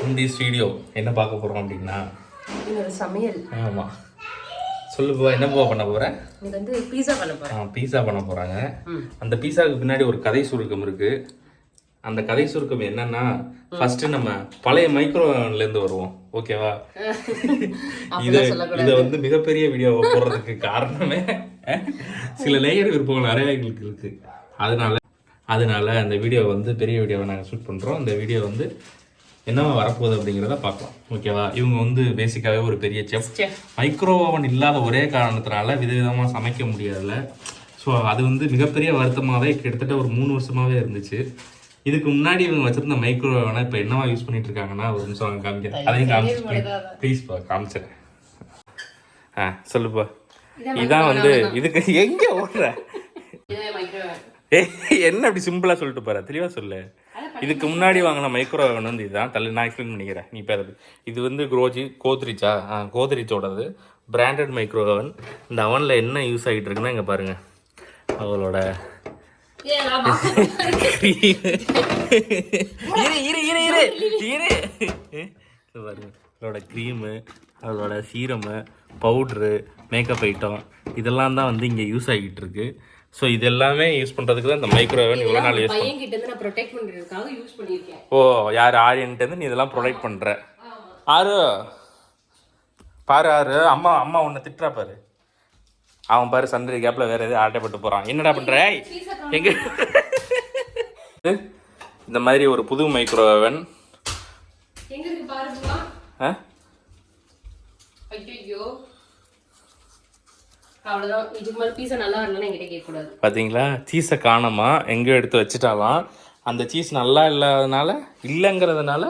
இந்த வீடியோ என்ன பார்க்க போகிறோம் அப்படின்னா ஒரு சமையல். ஆமாம், சொல்லுப்பா, என்ன பண்ண போகிறேன்? இது வந்து பீஸா பண்ண போகிறேன். பீஸா பண்ண போகிறாங்க. அந்த பீஸாவுக்கு பின்னாடி ஒரு கதை சுருக்கம் இருக்குது. அந்த கதை சுருக்கம் என்னன்னா, ஃபர்ஸ்ட் நம்ம பழைய மைக்ரோவேவ்லேருந்து வருவோம், ஓகேவா? இதை வந்து மிகப்பெரிய வீடியோவை போடுறதுக்கு காரணமே சில லேயர் விருப்பங்கள் நிறைய எங்களுக்கு இருக்கு. அதனால அந்த வீடியோ வந்து பெரிய வீடியோவை நாங்கள் ஷூட் பண்ணுறோம். அந்த வீடியோ வந்து என்னவா வரப்போகுது அப்படிங்கிறத பார்க்கலாம், ஓகேவா? இவங்க வந்து பேசிக்காகவே ஒரு பெரிய செஃப். மைக்ரோ ஓவன் இல்லாத ஒரே காரணத்தினால விதவிதமாக சமைக்க முடியாதுல்ல. ஸோ அது வந்து மிகப்பெரிய வருத்தமாகவே கிட்டத்தட்ட ஒரு 3 வருஷமாகவே இருந்துச்சு. இதுக்கு முன்னாடி இவங்க வச்சிருந்த மைக்ரோ ஓவனை இப்போ என்னவா யூஸ் பண்ணிட்டு இருக்காங்கன்னா, ஒரு நிமிஷம் காமிக்கிறேன், அதையும் காமிச்சிருக்கேன் ப்ளீஸ்ப்பா, காமிச்சிடறேன். சொல்லுப்பா. இதான் வந்து இதுக்கு எங்கே ஓடுற என்ன அப்படி சிம்பிளாக சொல்லிட்டு போற, தெளிவாக சொல்லு. இதுக்கு முன்னாடி வாங்கின மைக்ரோவேவன் வந்து இதுதான். நான் எக்ஸ்பிளைன் பண்ணிக்கிறேன், நீ பேர். இது வந்து கோத்ரிச்சோடது பிராண்டட் மைக்ரோவேவன். இந்த அவனில் என்ன யூஸ் ஆகிட்டு இருக்குன்னா, இங்கே பாருங்க, அவளோட பாருங்க, அவளோட க்ரீமு, அவளோட சீரமு, பவுட்ரு, மேக்கப் ஐட்டம் இதெல்லாம் தான் வந்து இங்கே யூஸ் ஆகிட்டு இருக்கு. ஸோ இது எல்லாமே யூஸ் பண்ணுறதுக்கு தான் இந்த மைக்ரோவேவன் இவ்வளோ நாள் யூஸ் பண்ணியிருக்கேன். ஓ, யார்? ஆரியன்ட்டு நீ இதெல்லாம் ப்ரொடெக்ட் பண்ணுற? பாரு அம்மா உன்னை திட்டுறா பாரு. அவன் பாரு சண்டை கேப்பில் வேறு எதாவது ஆட்டைப்பட்டு போகிறான். என்னடா பண்ணுற எங்க? இந்த மாதிரி ஒரு புது மைக்ரோவேவன். பார்த்தீங்களா, சீஸை காணமா எங்கேயோ எடுத்து வச்சுட்டாலாம். அந்த சீஸ் நல்லா இல்லைங்கிறதுனால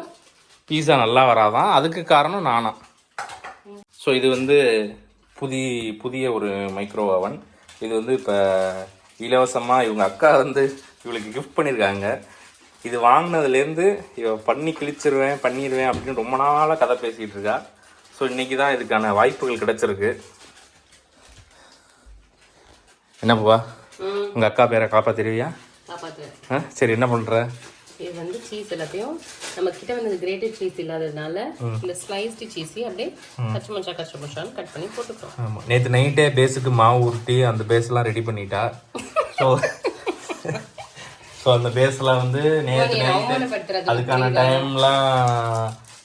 பீஸா நல்லா வராதான். அதுக்கு காரணம் நானா. ஸோ இது வந்து புதிய ஒரு மைக்ரோ ஓவன். இது வந்து இப்போ இலவசமாக இவங்க அக்கா வந்து இவளுக்கு கிஃப்ட் பண்ணியிருக்காங்க. இது வாங்கினதுலேருந்து இவ பண்ணிடுவேன் அப்படின்னு ரொம்ப நாளாக கதை பேசிகிட்டு இருக்கா. ஸோ இன்றைக்கி தான் இதுக்கான வாய்ப்புகள் கிடச்சிருக்கு. என்னப்பா, உங்கள் அக்கா பேரை காப்பாற்றிடுவியா? சரி, என்ன பண்ணுற? இது வந்து சீஸ் எல்லாத்தையும் நம்ம கிட்ட வந்து கிரேட்டட் சீஸ் இல்லாததுனால இந்த ஸ்லைஸ்டு சீஸை அப்படியே கச்சமச்சான்னு கட் பண்ணி போட்டுக்கிறோம். ஆமாம், நேற்று நைட்டே பேஸுக்கு மாவு உருட்டி அந்த பேஸ்லாம் ரெடி பண்ணிட்டா. ஸோ அந்த பேஸ்லாம் வந்து நேற்று நைட்டு அதுக்கான டைம்லாம்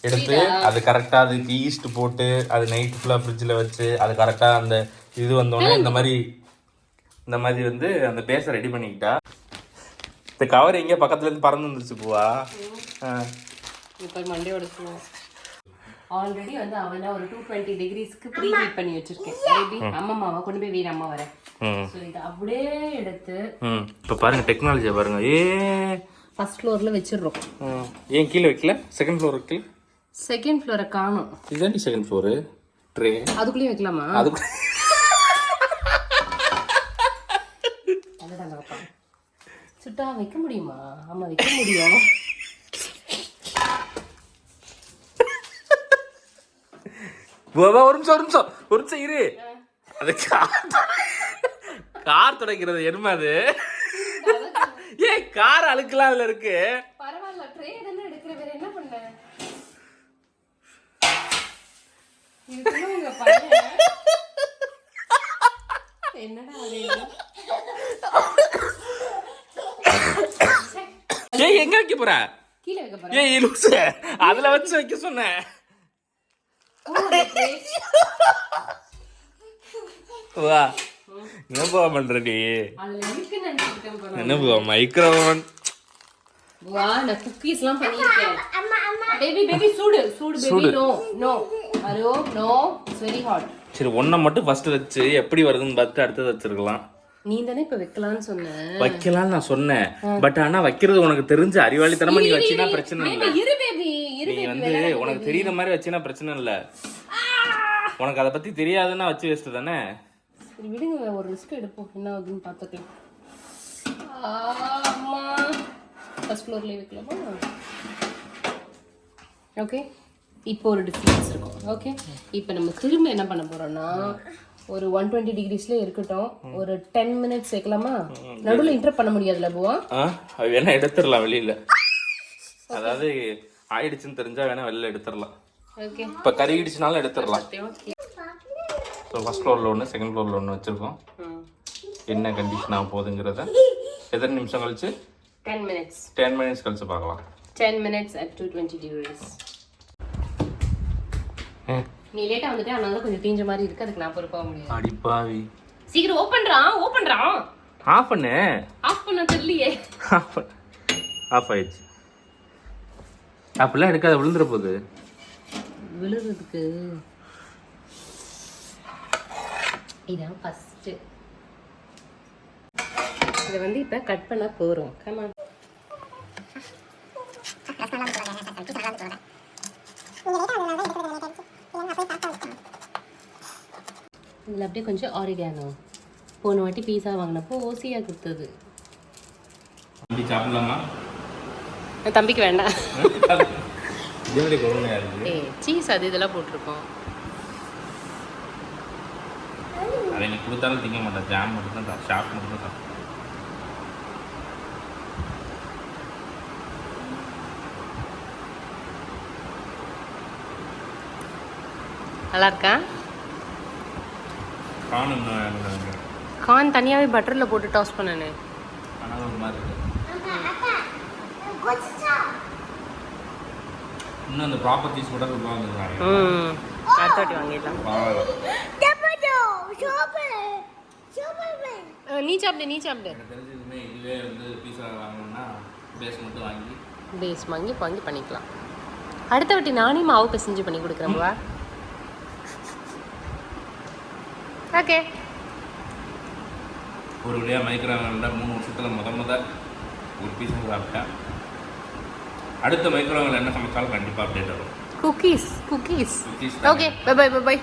எடுத்து அது கரெக்டாக அதுக்கு ஈஸ்ட் போட்டு அது நைட்டு ஃபுல்லாக ஃப்ரிட்ஜில் வச்சு அது கரெக்டாக அந்த இது வந்தோடனே இந்த மாதிரி வந்து அந்த பேஸை ரெடி பண்ணிக்கிட்டா. இந்த கவர் எங்கேயோ பக்கத்துலேருந்து பறந்து வந்துருச்சு பூவா. இப்போ மண்டே உடைச்சுவோம். ஆல்ரெடி வந்து அவனை ஒரு 220 டிகிரிஸ்க்கு ப்ரீ ஹீட் பண்ணி வச்சிருக்கேன். பேபி அம்மாவை கொண்டு போய் வீடு அம்மா வரேன். ஸோ இதை அப்படியே எடுத்து இப்போ பாருங்க, டெக்னாலஜியை பாருங்க. ஃபர்ஸ்ட் ஃப்ளோரில் வச்சிடுறோம். ஏன் கீழே வைக்கல? செகண்ட் ஃப்ளோர் வைக்கல? செகண்ட் ஃப்ளோரை காணும். இதுதான் செகண்ட் ஃப்ளோரு. ட்ரே அதுக்குள்ளேயே வைக்கலாமா? சுட்டா வைக்க முடியுமா? ஆமா, வைக்க முடியும். ஒரு நிமிஷம் இரு. அது கார் துடைக்கிறது என்னமா அது? ஏன் கார் அழுக்கலாம் அதுல இருக்கு? பரவாயில்ல, ட்ரே தானே எடுக்கிற, வேற என்ன பண்ண? என்னடா எங்க வைக்க போற? கீழே வைக்க போறேன். அதுல வச்சு வைக்க சொன்னேன். வா, என்னப்பா பண்ற நீ? என்னப்பா மைக்ரோவேவன்? வா, நான் குக்கீஸ்லாம் பண்ணிருக்கேன். பேபி சூடு baby. No hello, no, it's very hot. சரி, ஒன்றை மட்டும் ஃபர்ஸ்ட் வச்சு எப்படி வருதுன்னு பார்த்து அடுத்தது வச்சிருக்கலாம். நீ தானே இப்ப வைக்கலாம்னு சொன்ன. வைக்கலாம்னு நான் சொன்னேன், பட் ஆனா வைக்கிறது உனக்கு தெரிஞ்ச அறிவாளித்தனமா நீ வச்சினா பிரச்சனை இல்ல. நீ வந்து உனக்கு தெரியுற மாதிரி வச்சினா பிரச்சனை இல்ல. உனக்கு அதை பத்தி தெரியாதுன்னா வச்சு வேஸ்ட் தானே. சரி விடுங்க, ஒரு ரிஸ்க் எடுப்போம், என்ன ஆகுதுன்னு பார்த்துக்கலாம். அம்மா ஃபர்ஸ்ட் ஃப்ளோர்லயே வைக்கலாமா? ஓகே, இப்போ ஒரு டிஃபரன்ஸ் இருக்கும். ஓகே, இப்போ நம்ம திரும்ப என்ன பண்ண போறோம்னா, ஒரு 120 டிகிரிஸ்ல இருக்கட்டும், ஒரு 10 மினிட்ஸ் வைக்கலாமா? நடுவில் இன்டர் பண்ண முடியாதுல புவா? அது வேணா எடுத்துடலாம் வெளியில. அதாவது ஆயிடுச்சுன்னு தெரிஞ்சா வேணா வெளில எடுத்துடலாம். ஓகே, இப்போ கருகிடுச்சுனாலும் எடுத்துடலாம். ஓகே. ஸோ ஃபஸ்ட் ஃப்ளோரில் ஒன்று, செகண்ட் ஃப்ளோரில் ஒன்று வச்சுருக்கோம். என்ன கண்டிஷன் ஆக போகுதுங்கிறத எத்தனை நிமிஷம் கழிச்சு? 10 minutes. 10 minutes கழிச்சு பார்க்கலாம். 10 minutes at 220 degrees. நீ லேட்டா வந்துட்டு அதனால கொஞ்சம் தீஞ்ச மாதிரி இருக்கு, அதுக்கு நான் பொறுப்பாக முடியாது. அடிப்பாவி, சீக்கிரம் ஓப்பன்றான். ஆஃப் பண்ணு. ஆஃப் பண்ண தெரியலையே. ஆஃப் ஆயிடுச்சு. அப்படிலாம் எடுக்காத, விழுந்துற போகுது. விழுறதுக்கு இதான் ஃபர்ஸ்ட். இதை வந்து இப்போ கட் பண்ண போகிறோம். கமான். இதில் அப்படியே கொஞ்சம் ஆரிகானோ. போன வாட்டி பீஸா வாங்கினப்போ ஓசியாக கொடுத்தது. தம்பி சாப்பிடலாமா? தம்பிக்கு வேண்டாம். இதனுடைய குழந்தையா இருக்கு. சீஸ் அது இதெல்லாம் போட்டிருக்கோம். அதை நீ கொடுத்தாலும் திங்க மாட்டேன். ஜாம் மட்டும் தான், ஷாப் மட்டும் தான். நல்லா இருக்கா? கார்ன் தனியாகவே பட்டரில் போட்டு டாஸ் பண்ணனே. ஆனால் ஒரு மாதிரி இருக்கு. இன்னும் அந்த ப்ராப்பர் சீஸ் கூட ரொம்ப வந்துருக்காங்க. அடுத்த வாட்டி வாங்கிடலாம். நீ சாப்பிடு. எனக்கு தெரிஞ்சதுமே இதுவே வந்து பீஸா வாங்கணும்னா பேஸ் மட்டும் வாங்கி பண்ணிக்கலாம். அடுத்த வாட்டி நானே மாவு பிசைஞ்சு பண்ணி கொடுக்குறேன்வா. ஓகே. ஒரு வழியாக மைக்ரோவேவ்ல 3 வருஷத்தில் முத ஒரு பீஸா சாப்பிட்டேன். அடுத்த மைக்ரோவேவ்ல என்ன சமைச்சாலும் கண்டிப்பாக அப்டேட் வரும். குக்கீஸ். Okay, by.